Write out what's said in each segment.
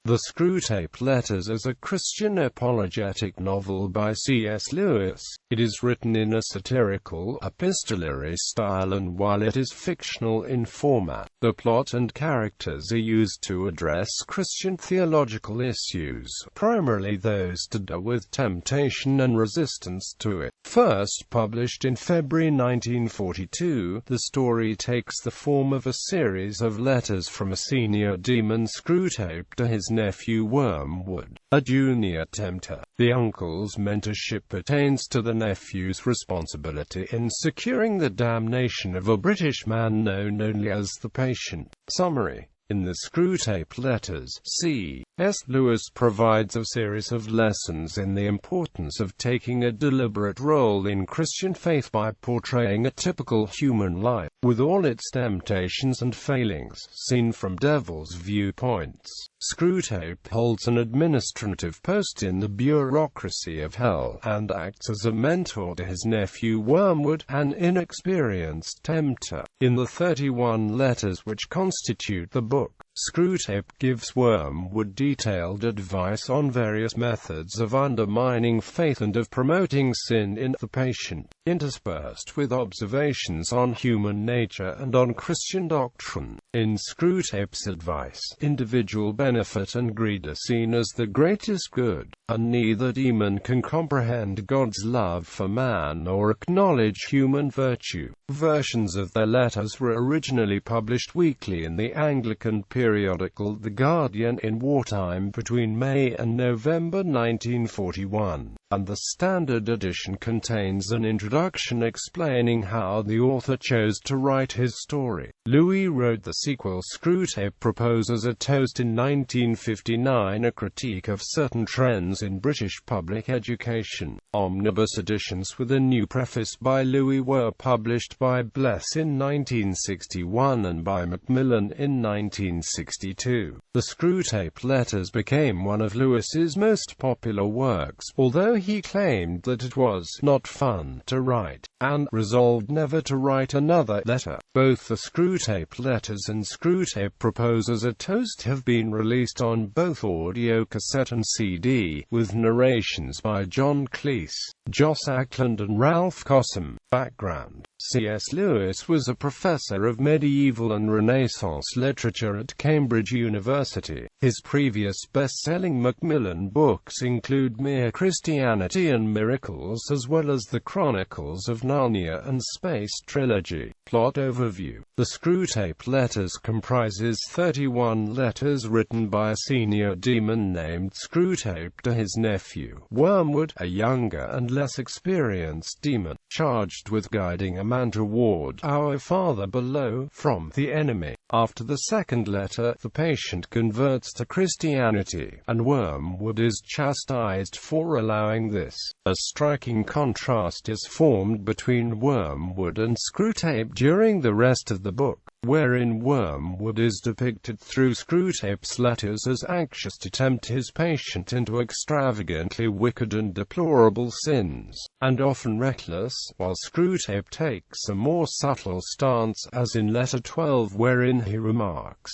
The Screwtape Letters is a Christian apologetic novel by C.S. Lewis. It is written in a satirical, epistolary style, and while it is fictional in format, the plot and characters are used to address Christian theological issues, primarily those to do with temptation and resistance to it. First published in February 1942, the story takes the form of a series of letters from a senior demon Screwtape to his nephew Wormwood, a junior tempter. The uncle's mentorship pertains to the nephew's responsibility in securing the damnation of a British man known only as the Patient. Summary. In the Screwtape Letters, C.S. Lewis provides a series of lessons in the importance of taking a deliberate role in Christian faith by portraying a typical human life, with all its temptations and failings, seen from devil's viewpoints. Screwtape holds an administrative post in the bureaucracy of hell, and acts as a mentor to his nephew Wormwood, an inexperienced tempter. In the 31 letters which constitute the book, Screwtape gives Wormwood detailed advice on various methods of undermining faith and of promoting sin in the patient, interspersed with observations on human nature and on Christian doctrine. In Screwtape's advice, individual benefit and greed are seen as the greatest good, and neither demon can comprehend God's love for man or acknowledge human virtue. Versions of their letters were originally published weekly in the Anglican periodical The Guardian in wartime between May and November 1941, and the standard edition contains an introduction explaining how the author chose to write his story. Louis wrote the sequel. Screwtape proposes a toast in 1959, a critique of certain trends in British public education. Omnibus editions with a new preface by Louis were published by Bless in 1961 and by Macmillan in 1962. The Screwtape Letters became one of Lewis's most popular works, although he claimed that it was not fun to write, and resolved never to write another letter. Both the Screwtape Letters and Screwtape Proposes a Toast have been released on both audio cassette and CD, with narrations by John Cleese, Joss Ackland and Ralph Cossum. Background. C.S. Lewis was a professor of medieval and Renaissance literature at Cambridge University. His previous best-selling Macmillan books include Mere Christianity and Miracles, as well as the Chronicles of Narnia and Space Trilogy. Plot overview. The Screwtape Letters comprises 31 letters written by a senior demon named Screwtape to his nephew, Wormwood, a younger and less experienced demon, charged with guiding a man toward our Father below from the enemy. After the second letter, the patient converts to Christianity, and Wormwood is chastised for allowing this. A striking contrast is formed between Wormwood and Screwtape during the rest of the book, wherein Wormwood is depicted through Screwtape's letters as anxious to tempt his patient into extravagantly wicked and deplorable sins, and often reckless, while Screwtape takes a more subtle stance, as in letter 12, wherein he remarks,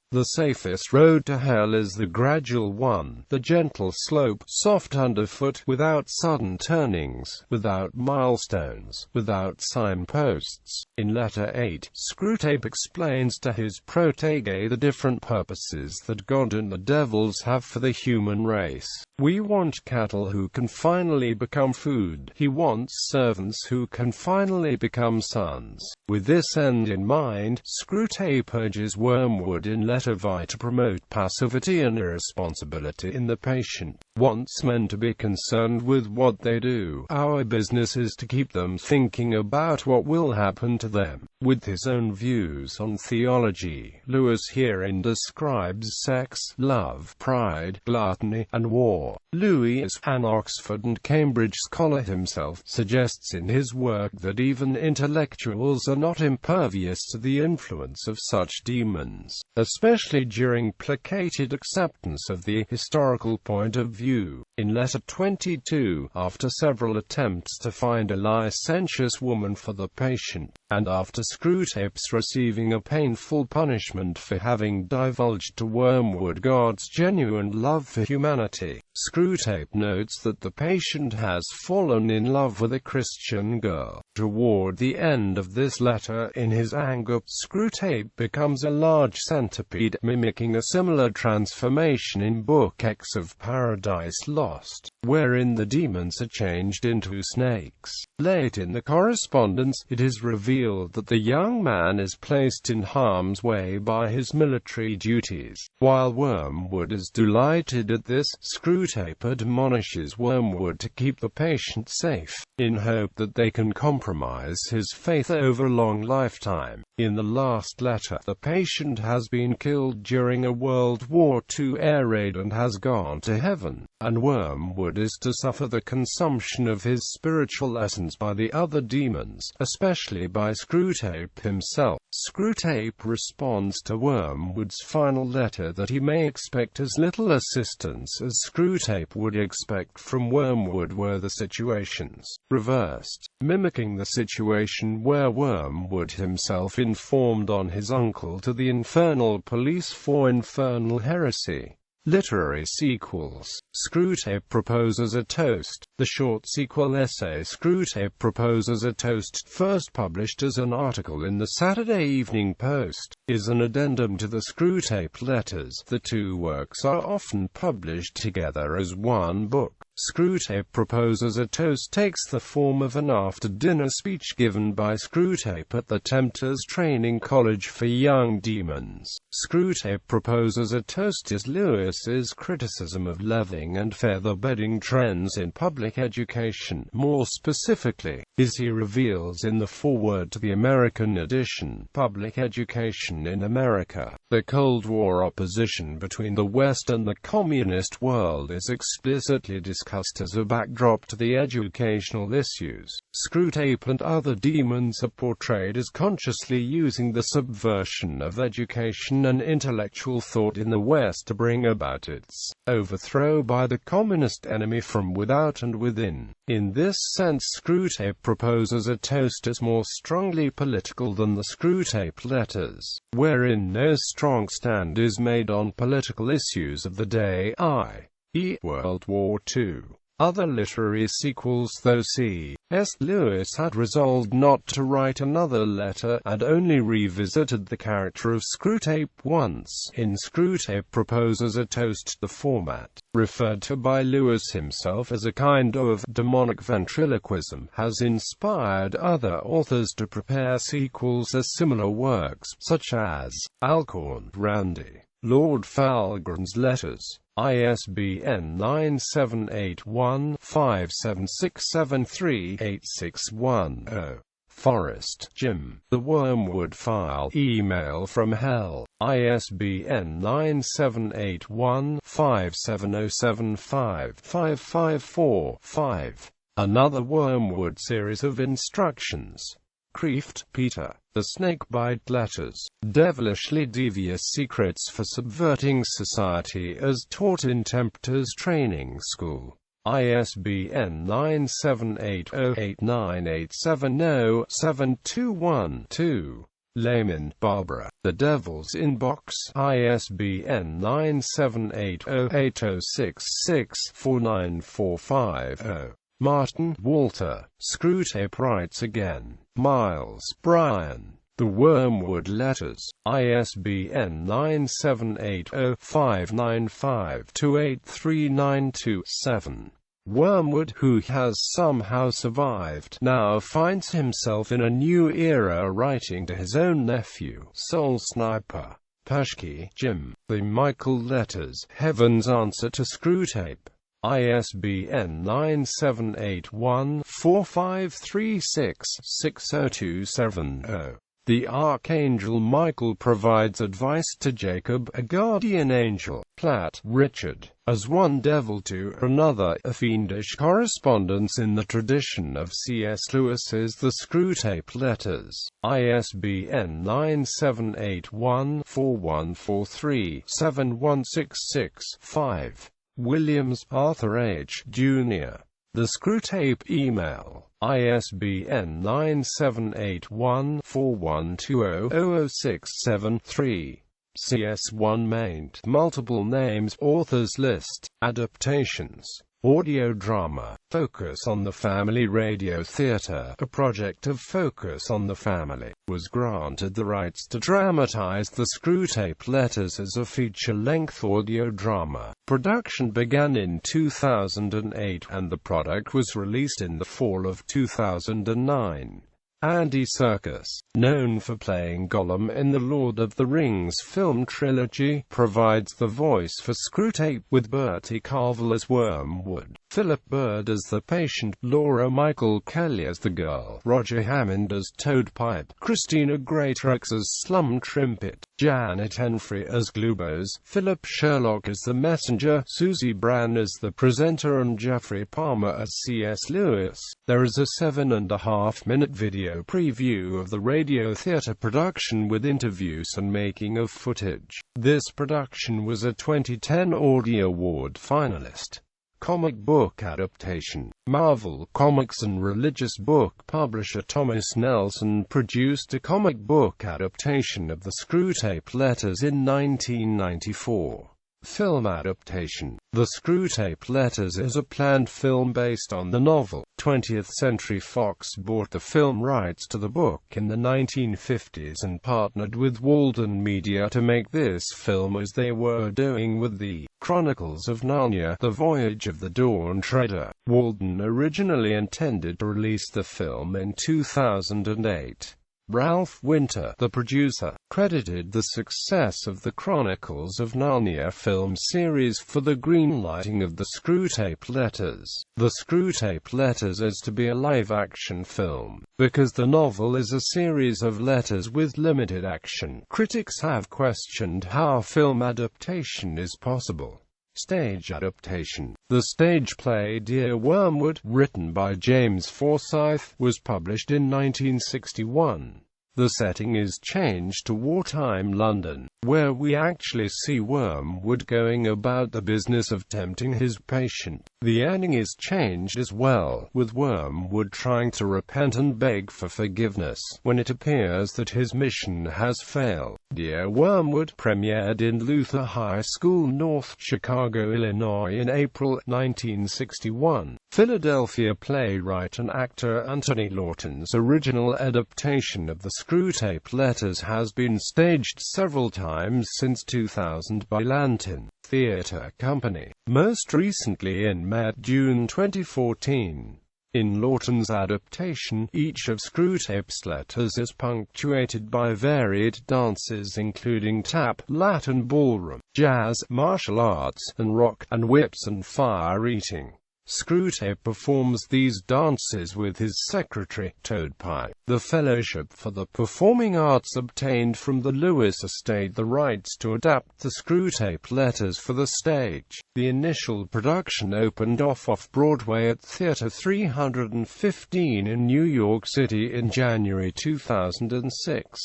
"The safest road to hell is the gradual one, the gentle slope, soft underfoot, without sudden turnings, without milestones, without signposts." In letter 8, Screwtape explains to his protege the different purposes that God and the devils have for the human race. We want cattle who can finally become food. He wants servants who can finally become sons. With this end in mind, Screwtape urges Wormwood in letter V to promote passivity and irresponsibility in the patient. Wants men to be concerned with what they do. Our business is to keep them thinking about what will happen to them. With his own views on theology, Lewis herein describes sex, love, pride, gluttony, and war. Louis, an Oxford and Cambridge scholar himself, suggests in his work that even intellectuals are not impervious to the influence of such demons, especially especially during placated acceptance of the historical point of view. In letter 22, after several attempts to find a licentious woman for the patient, and after Screwtape's receiving a painful punishment for having divulged to Wormwood God's genuine love for humanity, Screwtape notes that the patient has fallen in love with a Christian girl. Toward the end of this letter, in his anger, Screwtape becomes a large centipede, mimicking a similar transformation in Book X of Paradise Lost, wherein the demons are changed into snakes. Late in the correspondence, it is revealed that the young man is placed in harm's way by his military duties. While Wormwood is delighted at this, Screwtape admonishes Wormwood to keep the patient safe, in hope that they can compromise his faith over a long lifetime. In the last letter, the patient has been killed during a World War II air raid and has gone to heaven, and Wormwood is to suffer the consumption of his spiritual essence by the other demons, especially by Screwtape himself. Screwtape responds to Wormwood's final letter that he may expect as little assistance as Screwtape would expect from Wormwood were the situations reversed, mimicking the situation where Wormwood himself informed on his uncle to the infernal police for infernal heresy. Literary sequels. Screwtape proposes a toast. The short sequel essay Screwtape proposes a toast, first published as an article in the Saturday Evening Post, is an addendum to the Screwtape Letters. The two works are often published together as one book. Screwtape proposes a toast takes the form of an after-dinner speech given by Screwtape at the Tempters Training College for Young Demons. Screwtape proposes a toast is Lewis's criticism of leathering and feather-bedding trends in public education. More specifically, as he reveals in the foreword to the American edition, Public Education in America, the Cold War opposition between the West and the communist world is explicitly discussed as a backdrop to the educational issues. Screwtape and other demons are portrayed as consciously using the subversion of education and intellectual thought in the West to bring about its overthrow by the communist enemy from without and within. In this sense, Screwtape proposes a toast as more strongly political than the Screwtape Letters, wherein no strong stand is made on political issues of the day, i.e. World War II. Other literary sequels. Though C.S. Lewis had resolved not to write another letter, and only revisited the character of Screwtape once, in Screwtape proposes a toast, the format, referred to by Lewis himself as a kind of demonic ventriloquism, has inspired other authors to prepare sequels as similar works, such as Alcorn, Randy, Lord Falgren's Letters, ISBN 978-1-57673-861-0. Forrest, Jim. The Wormwood File. Email from Hell. ISBN 978-1-57075-554-5. Another Wormwood series of instructions. Kreeft, Peter. The Snakebite Letters. Devilishly Devious Secrets for Subverting Society as Taught in Tempters Training School. ISBN 978-08987-0-721-2. Lehman, Barbara. The Devil's Inbox. ISBN 978-08066-4945-0. Martin, Walter. Screwtape Writes Again. Miles, Brian. The Wormwood Letters. ISBN 978-0595-28392-7. Wormwood, who has somehow survived, now finds himself in a new era writing to his own nephew, Soul Sniper. Pashke, Jim. The Michael Letters. Heaven's Answer to Screwtape. ISBN 978-1-4536-6027-0. The Archangel Michael provides advice to Jacob, a guardian angel. Platt, Richard. as one devil to another, a fiendish correspondence in the tradition of C.S. Lewis's The Screwtape Letters, ISBN 978-1-4143-7166-5. Williams, Arthur H. Jr. The Screwtape Email, ISBN 978-1-4120-0067-3. CS1 maint. Multiple names. Authors list. Adaptations. Audio drama. Focus on the Family Radio Theatre, a project of Focus on the Family, was granted the rights to dramatize The Screwtape Letters as a feature-length audio drama. Production began in 2008 and the product was released in the fall of 2009. Andy Serkis, known for playing Gollum in the Lord of the Rings film trilogy, provides the voice for Screwtape, with Bertie Carvel as Wormwood, Philip Bird as the patient, Laura Michael Kelly as the girl, Roger Hammond as Toadpipe, Christina Greatorex as Slum Trimpet, Janet Henfrey as Glubose, Philip Sherlock as the messenger, Susie Bran as the presenter, and Jeffrey Palmer as C.S. Lewis. There is a 7.5-minute video preview of the radio theatre production with interviews and making of footage. This production was a 2010 Audie Award finalist. Comic book adaptation. Marvel Comics and religious book publisher Thomas Nelson produced a comic book adaptation of The Screwtape Letters in 1994. Film adaptation. The Screwtape Letters is a planned film based on the novel. 20th Century Fox bought the film rights to the book in the 1950s and partnered with Walden Media to make this film, as they were doing with the Chronicles of Narnia: The Voyage of the Dawn Treader. Walden originally intended to release the film in 2008. Ralph Winter, the producer, credited the success of the Chronicles of Narnia film series for the greenlighting of The Screwtape Letters. The Screwtape Letters is to be a live-action film, because the novel is a series of letters with limited action. Critics have questioned how film adaptation is possible. Stage adaptation. The stage play Dear Wormwood, written by James Forsyth, was published in 1961. The setting is changed to wartime London, where we actually see Wormwood going about the business of tempting his patient. The ending is changed as well, with Wormwood trying to repent and beg for forgiveness when it appears that his mission has failed. Dear Wormwood premiered in Luther High School, North Chicago, Illinois in April 1961. Philadelphia playwright and actor Anthony Lawton's original adaptation of The Screwtape Letters has been staged several times since 2000 by Lantin Theatre Company, most recently in May-June 2014. In Lawton's adaptation, each of Screwtape's letters is punctuated by varied dances including tap, Latin ballroom, jazz, martial arts, and rock, and whips and fire-eating. Screwtape performs these dances with his secretary, Toadpipe. The Fellowship for the Performing Arts obtained from the Lewis estate the rights to adapt the Screwtape Letters for the stage. The initial production opened off-Broadway at Theatre 315 in New York City in January 2006.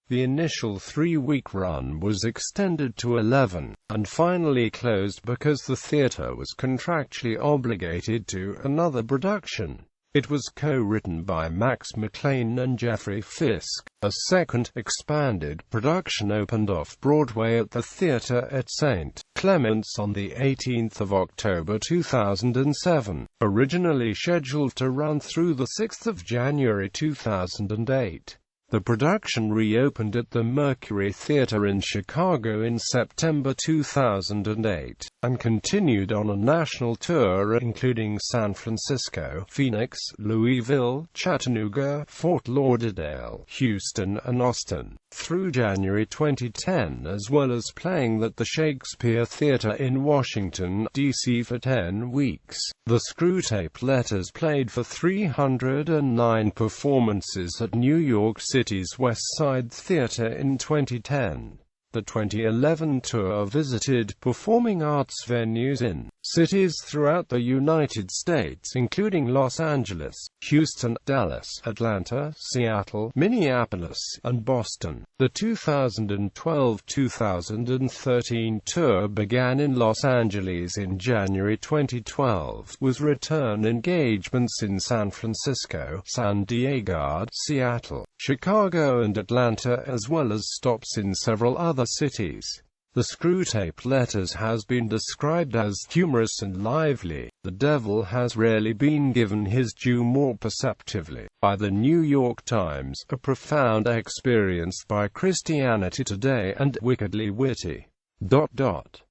The initial 3-week run was extended to 11, and finally closed because the theatre was contractually obligated to another production. It was co-written by Max McLean and Jeffrey Fisk. A second, expanded production opened off-Broadway at the Theatre at St. Clements on the 18th of October 2007, originally scheduled to run through the 6th of January 2008. The production reopened at the Mercury Theatre in Chicago in September 2008, and continued on a national tour including San Francisco, Phoenix, Louisville, Chattanooga, Fort Lauderdale, Houston, and Austin, through January 2010, as well as playing at the Shakespeare Theatre in Washington, D.C. for 10 weeks. The Screwtape Letters played for 309 performances at New York City's West Side Theatre in 2010. The 2011 tour visited performing arts venues in cities throughout the United States including Los Angeles, Houston, Dallas, Atlanta, Seattle, Minneapolis, and Boston. The 2012-2013 tour began in Los Angeles in January 2012, with return engagements in San Francisco, San Diego, Seattle, Chicago and Atlanta, as well as stops in several other cities. The Screwtape Letters has been described as humorous and lively. The devil has rarely been given his due more perceptively by the New York Times, a profound experience by Christianity Today, and wickedly witty.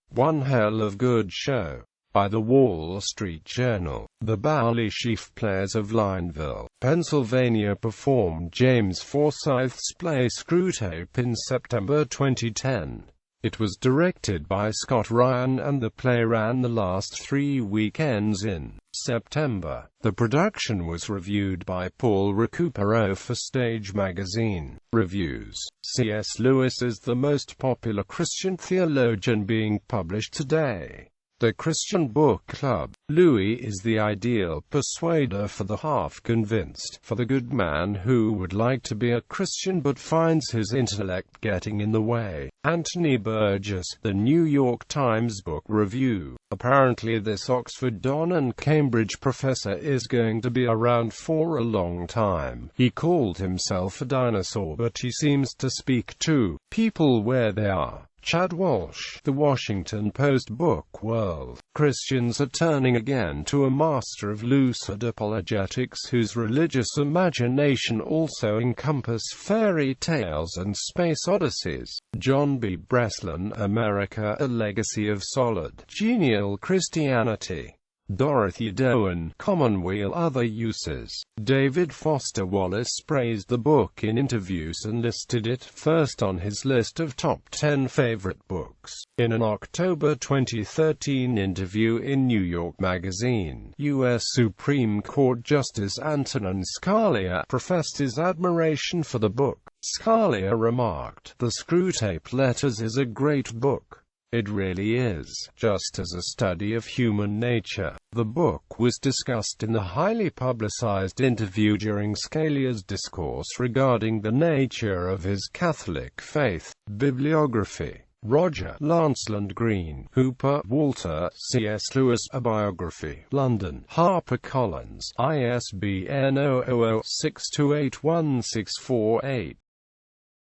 One hell of good show by the Wall Street Journal. The Bowley Sheaf Players of Lineville, Pennsylvania performed James Forsyth's play Screwtape in September 2010. It was directed by Scott Ryan and the play ran the last 3 weekends in September. The production was reviewed by Paul Recupero for Stage Magazine. Reviews. C.S. Lewis is the most popular Christian theologian being published today. The Christian Book Club. Louis is the ideal persuader for the half-convinced, for the good man who would like to be a Christian but finds his intellect getting in the way. Anthony Burgess, The New York Times Book Review. Apparently this Oxford Don and Cambridge professor is going to be around for a long time. He called himself a dinosaur, but he seems to speak to people where they are. Chad Walsh, The Washington Post Book World. Christians are turning again to a master of lucid apologetics whose religious imagination also encompass fairy tales and space odysseys. John B. Breslin, America, A Legacy of Solid, Genial Christianity. Dorothy Doan, Commonweal Other Uses. David Foster Wallace praised the book in interviews and listed it first on his list of top 10 favorite books. In an October 2013 interview in New York Magazine, U.S. Supreme Court Justice Antonin Scalia professed his admiration for the book. Scalia remarked, "The Screwtape Letters is a great book. It really is, just as a study of human nature." The book was discussed in the highly publicized interview during Scalia's discourse regarding the nature of his Catholic faith. Bibliography. Roger Lanceland Green, Hooper, Walter, C.S. Lewis, A Biography, London, HarperCollins, ISBN 000-6281648.